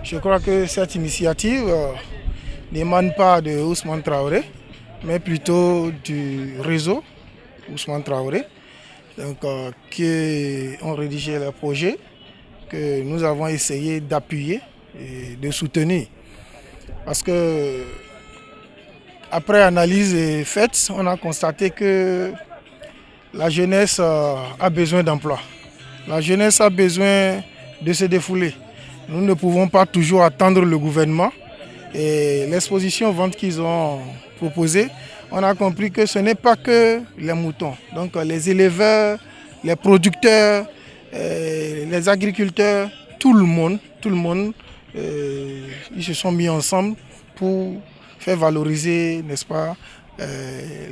Je crois que cette initiative n'émane pas de Ousmane Traoré, mais plutôt du réseau Ousmane Traoré, qui ont rédigé le projet que nous avons essayé d'appuyer et de soutenir. Parce que, après analyse et faite, on a constaté que la jeunesse a besoin d'emploi. La jeunesse a besoin de se défouler. Nous ne pouvons pas toujours attendre le gouvernement. Et l'exposition vente qu'ils ont proposée, on a compris que ce n'est pas que les moutons. Donc les éleveurs, les producteurs, les agriculteurs, tout le monde, ils se sont mis ensemble pour faire valoriser, n'est-ce pas,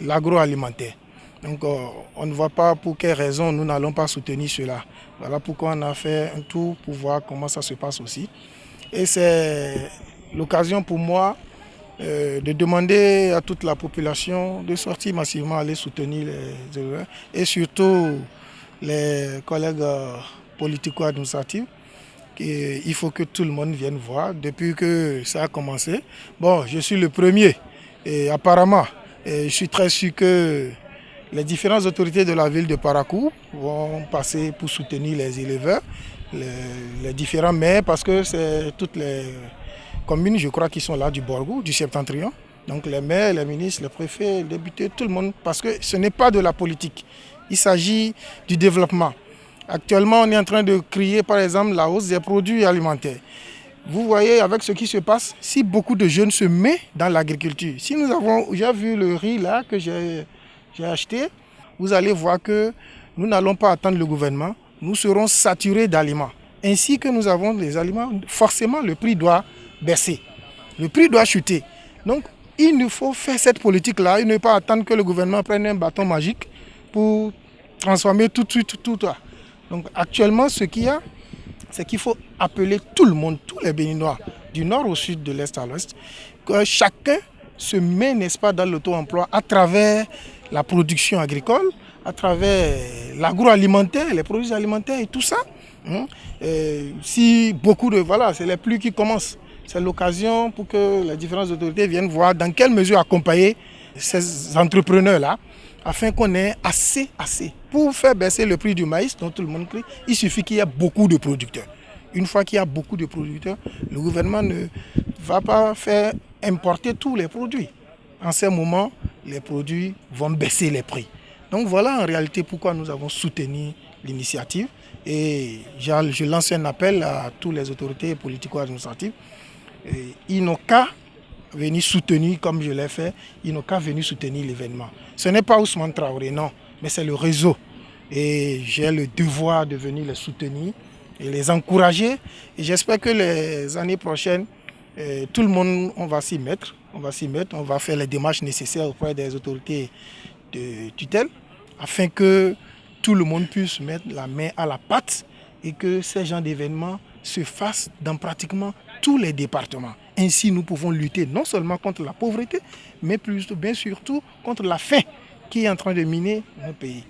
l'agroalimentaire. Donc on ne voit pas pour quelles raisons nous n'allons pas soutenir cela. Voilà pourquoi on a fait un tour pour voir comment ça se passe aussi. Et c'est l'occasion pour moi de demander à toute la population de sortir massivement, aller soutenir les éleveurs et surtout les collègues politico-administratifs. Il faut que tout le monde vienne voir depuis que ça a commencé. Bon, je suis le premier et apparemment, je suis très sûr que les différentes autorités de la ville de Parakou vont passer pour soutenir les éleveurs, les différents maires, parce que c'est toutes les communes, je crois, qui sont là du Borgou, du Septentrion. Donc les maires, les ministres, les préfets, les députés, tout le monde, parce que ce n'est pas de la politique. Il s'agit du développement. Actuellement, on est en train de crier, par exemple, la hausse des produits alimentaires. Vous voyez, avec ce qui se passe, si beaucoup de jeunes se mettent dans l'agriculture, si nous avons, j'ai vu le riz là que j'ai acheté, vous allez voir que nous n'allons pas attendre le gouvernement, nous serons saturés d'aliments. Ainsi que nous avons des aliments, forcément le prix doit baisser, le prix doit chuter. Donc il nous faut faire cette politique-là et ne pas attendre que le gouvernement prenne un bâton magique pour transformer tout de suite tout. Donc actuellement, ce qu'il y a, c'est qu'il faut appeler tout le monde, tous les Béninois, du nord au sud, de l'est à l'ouest, que chacun se met, n'est-ce pas, dans l'auto-emploi à travers la production agricole, à travers l'agroalimentaire, les produits alimentaires et tout ça. Si beaucoup de... Voilà, c'est les pluies qui commencent. C'est l'occasion pour que les différentes autorités viennent voir dans quelle mesure accompagner ces entrepreneurs-là, afin qu'on ait assez. Pour faire baisser le prix du maïs, dont tout le monde crie, il suffit qu'il y ait beaucoup de producteurs. Une fois qu'il y a beaucoup de producteurs, le gouvernement ne va pas faire importer tous les produits. En ce moment, les produits vont baisser les prix. Donc voilà en réalité pourquoi nous avons soutenu l'initiative. Et je lance un appel à toutes les autorités politico-administratives. Ils n'ont qu'à venir soutenir, comme je l'ai fait, ils n'ont qu'à venir soutenir l'événement. Ce n'est pas Ousmane Traoré, non, mais c'est le réseau. Et j'ai le devoir de venir les soutenir et les encourager. Et j'espère que les années prochaines, tout le monde, on va s'y mettre, on va faire les démarches nécessaires auprès des autorités de tutelle, afin que tout le monde puisse mettre la main à la pâte et que ces genres d'événements se fassent dans pratiquement tous les départements. Ainsi, nous pouvons lutter non seulement contre la pauvreté, mais bien surtout contre la faim qui est en train de miner nos pays.